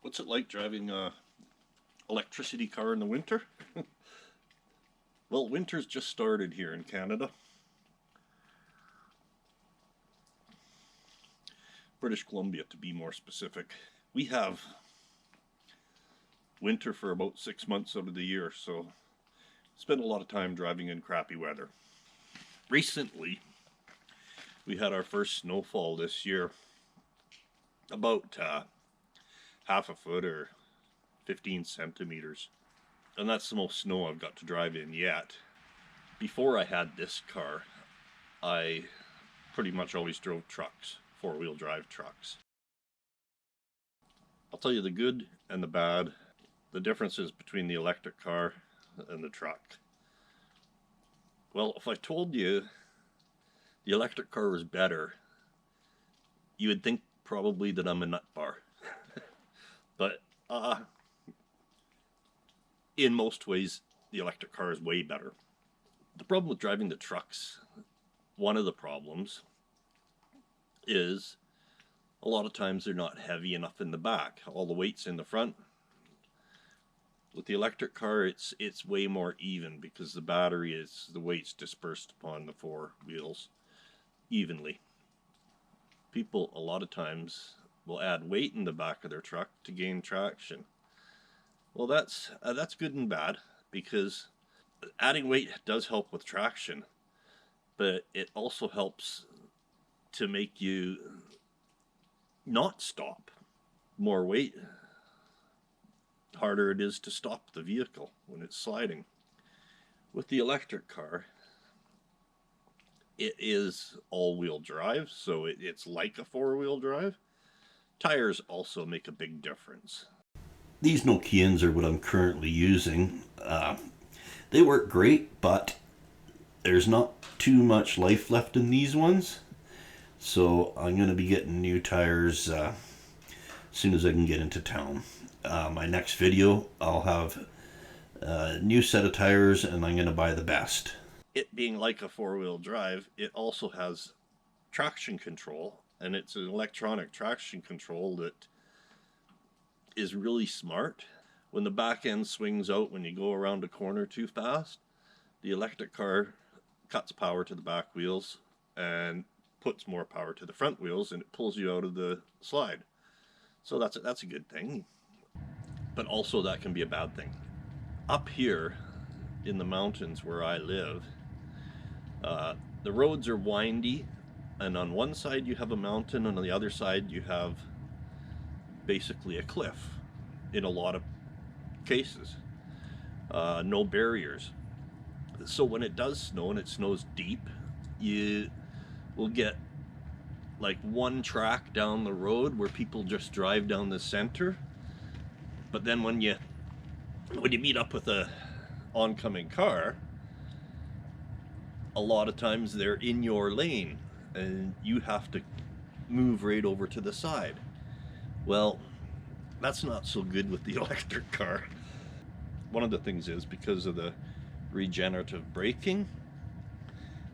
What's it like driving a electricity car in the winter? Well, winter's just started here in Canada. British Columbia, to be more specific. We have winter for about 6 months out of the year, so spend a lot of time driving in crappy weather. Recently, we had our first snowfall this year, about half a foot or 15 centimeters. And that's the most snow I've got to drive in yet. Before I had this car, I pretty much always drove trucks, four-wheel drive trucks. I'll tell you the good and the bad, the differences between the electric car and the truck. Well, if I told you the electric car was better, you would think probably that I'm a nut bar. But in most ways, the electric car is way better. The problem with driving the trucks, one of the problems, is a lot of times they're not heavy enough in the back. All the weight's in the front. With the electric car, it's way more even because the weight's dispersed upon the four wheels evenly. People a lot of times will add weight in the back of their truck to gain traction. Well, that's good and bad, because adding weight does help with traction, but it also helps to make you not stop. More weight, harder it is to stop the vehicle when it's sliding. With the electric car, it is all-wheel drive, so it's like a four-wheel drive. Tires also make a big difference. These Nokians are what I'm currently using. They work great, but there's not too much life left in these ones. So I'm going to be getting new tires as soon as I can get into town. My next video, I'll have a new set of tires, and I'm going to buy the best. It being like a four-wheel drive, it also has traction control, and it's an electronic traction control that is really smart. When the back end swings out when you go around a corner too fast, the electric car cuts power to the back wheels and puts more power to the front wheels, and it pulls you out of the slide. So that's a good thing. But also that can be a bad thing. Up here in the mountains where I live, the roads are windy, and on one side you have a mountain, and on the other side you have basically a cliff in a lot of cases. No barriers. So when it does snow, and it snows deep, you will get like one track down the road where people just drive down the center. But then when you meet up with a oncoming car, a lot of times they're in your lane and you have to move right over to the side. Well, that's not so good with the electric car. One of the things is, because of the regenerative braking,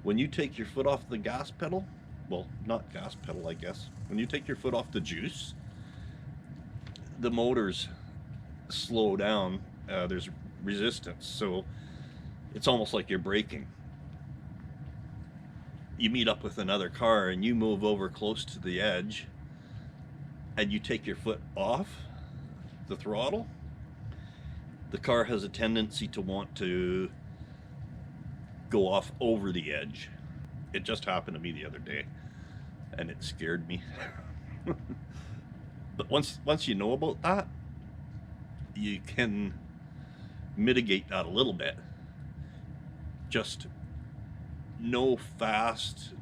when you take your foot off the gas pedal, well, not gas pedal, I guess, when you take your foot off the juice, the motors slow down. There's resistance, so it's almost like you're braking. You meet up with another car and you move over close to the edge and you take your foot off the throttle, the car has a tendency to want to go off over the edge. It just happened to me the other day and it scared me. But once you know about that, you can mitigate that a little bit. Just no fast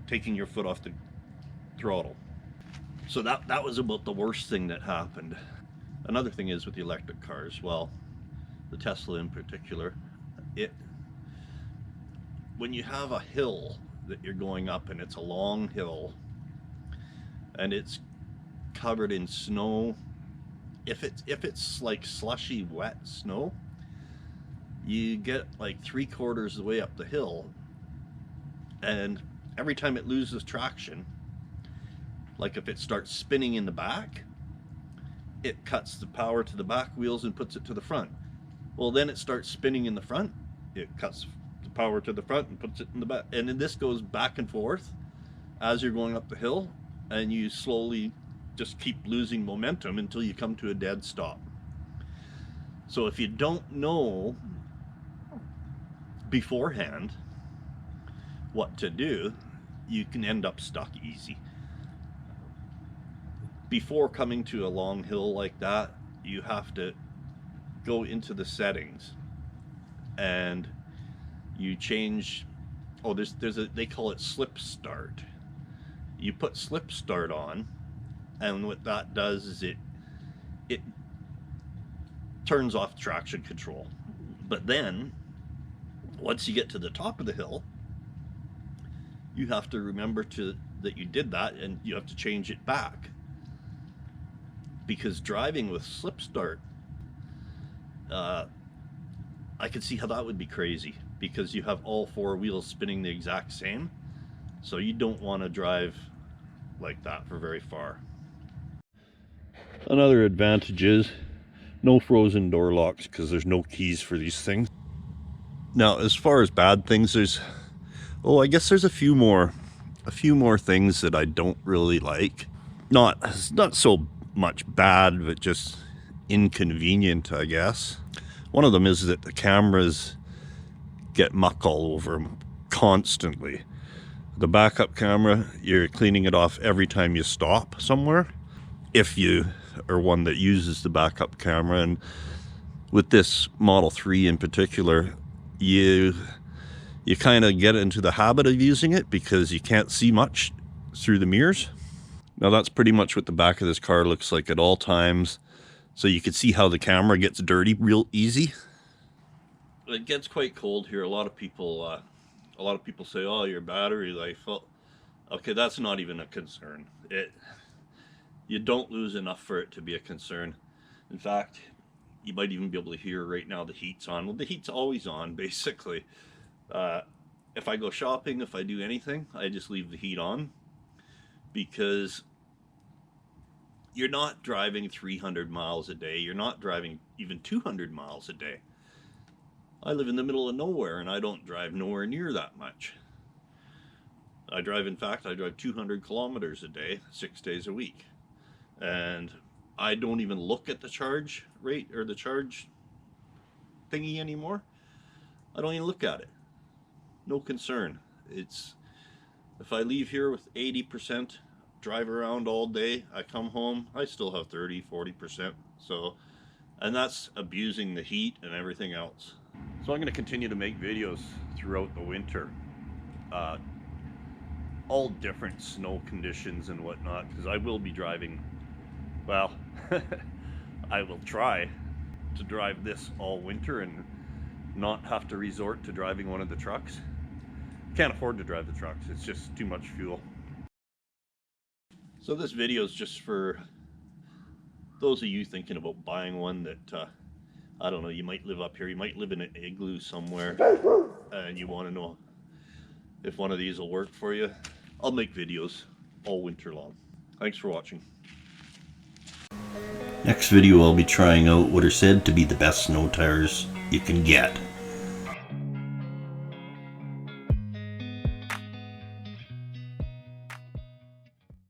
taking your foot off the throttle. So that was about the worst thing that happened. Another thing is with the electric cars, well, the Tesla in particular, when you have a hill that you're going up, and it's a long hill and it's covered in snow, if it's like slushy wet snow, you get like 3/4 of the way up the hill, and every time it loses traction, like if it starts spinning in the back, it cuts the power to the back wheels and puts it to the front. Well, then it starts spinning in the front. It cuts the power to the front and puts it in the back. And then this goes back and forth as you're going up the hill, and you slowly just keep losing momentum until you come to a dead stop. So if you don't know beforehand what to do, you can end up stuck easy. Before coming to a long hill like that, you have to go into the settings and you change, they call it slip start. You put slip start on, and what that does is it turns off traction control. But then once you get to the top of the hill, you have to remember that you did that, and you have to change it back, because driving with slip start, I could see how that would be crazy, because you have all four wheels spinning the exact same. So you don't want to drive like that for very far. Another advantage is no frozen door locks, because there's no keys for these things. Now, as far as bad things, I guess there's a few more things that I don't really like. Not so much bad, but just inconvenient, I guess. One of them is that the cameras get muck all over them constantly. The backup camera, you're cleaning it off every time you stop somewhere, if you are one that uses the backup camera. And with this Model 3 in particular, you kind of get into the habit of using it because you can't see much through the mirrors. Now that's pretty much what the back of this car looks like at all times. So you can see how the camera gets dirty real easy. It gets quite cold here. A lot of people say, "Oh, your battery life." Well, okay, that's not even a concern. You don't lose enough for it to be a concern. In fact, you might even be able to hear right now the heat's on. Well, the heat's always on, basically. If I go shopping, if I do anything, I just leave the heat on, because you're not driving 300 miles a day. You're not driving even 200 miles a day. I live in the middle of nowhere, and I don't drive nowhere near that much. In fact, I drive 200 kilometers a day, 6 days a week. And I don't even look at the charge rate or the charge thingy anymore. I don't even look at it. No concern. If I leave here with 80%, drive around all day, I come home, I still have 30-40%. And that's abusing the heat and everything else. So I'm going to continue to make videos throughout the winter, all different snow conditions and whatnot, because I will be driving, well, I will try to drive this all winter and not have to resort to driving one of the trucks. Can't afford to drive the trucks, it's just too much fuel. So this video is just for those of you thinking about buying one that, I don't know, you might live up here, you might live in an igloo somewhere, and you want to know if one of these will work for you. I'll make videos all winter long. Thanks for watching. Next video I'll be trying out what are said to be the best snow tires you can get.